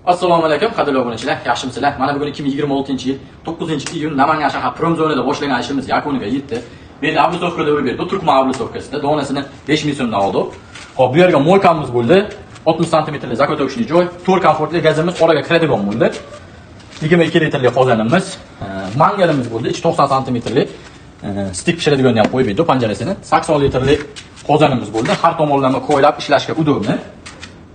Assalomu alaykum, qadrli obunachilar, yaxshimisizlar? Mana bugun 2026-yil 9-iyun Namangan shahar Prom-zonada boshlagan ishimiz yakuniga yetdi. Bu yerda ablusovkada urib berdi. Turkman ablusovkasida donasini 5 ming so'mdan oldik. Hop, bu yerga moykamiz bo'ldi. 60 sm zakot o'qishli joy, 4 komfortli gazimiz oraga kiradigan bo'ldi. 22 litrli qozonimiz, mangalimiz bo'ldi. Ichi 90 sm stik pishiradigan ham qo'yib berdi panjarasini. 80 litrli qozonimiz bo'ldi. Har tomonlama qo'ylab ishlashga udobni.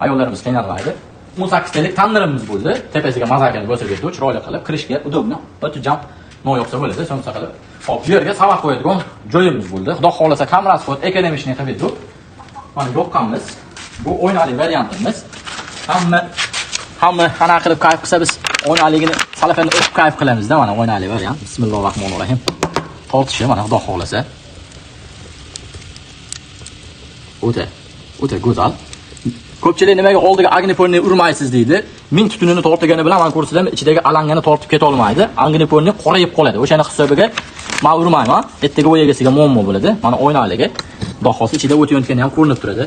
Ayollarimiz qiynalmaydi. 18 talik tandirimiz bo'ldi. Tepasiga mazakani bosib berdi, chiroyli qilib, kirishga udobni. O'tijam noyoqsa bo'ladi, so'ngsa qilib. Hop, bu yerga savat qo'yadigan joyimiz bo'ldi. Xudo xolasa kamerasi qo'yib, ekonomishni qilib berdik. Mana yoqqanmiz. Bu o'ynali variantimiz. Hamma qana qilib kayf qilsa biz o'ynaligini salafani o'qib kayf qilamiz-da, mana o'ynali variant. Bismillahirrohmanirrohim. Tortishi mana xudo xolasa. O'ta go'zal. Ko'pchilik nimaga oldiga agniporni urmaysiz deydi. Ming tutunini tortgani bilan men ko'rsatdim, ichidagi alangani tortib keta olmaydi. Agniporni qorayib qoladi. O'shani hisobiga men urmayman. Ertaga o'y egasiga muammo bo'ladi. Mana o'ynaliga xudo xolasa ichida o't yonayotgani ham ko'rinib turadi.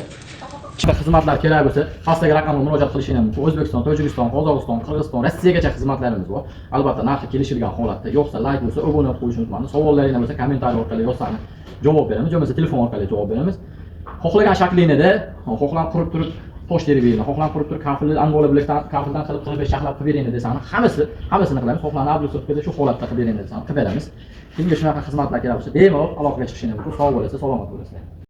Ichida xizmatlar kerak bo'lsa, pastdagi raqamga murojaat qilishingiz mumkin. O'zbekiston, Tojikiston, Qozog'iston, Qirg'iziston, Rossiyagacha xizmatlarimiz bor. Albatta, narxi kelishilgan holatda. Yo'qsa like bo'lsa, obuna bo'lib qo'yishingiz mumkin. Savollaringiz bo'lsa, kommentariy orqali yozsangiz javob beramiz. Yo'qsa telefon orqali javob beramiz. Xohlagan shaklingizda, xohlan qurib turib tosh terib bering, xohlan qurib turib kafilni angola bilakdan kafildan qilib 45 shaklab qilib bering desani, hammasini qilamiz. Xohlan ablusovkada shu holatda qilib bering desani qilib beramiz. Kimga shunaqa xizmatlar kerak bo'lsa, bemalol aloqaga chiqishingiz mumkin. Sog' bo'lasiz, salomat bo'lasiz.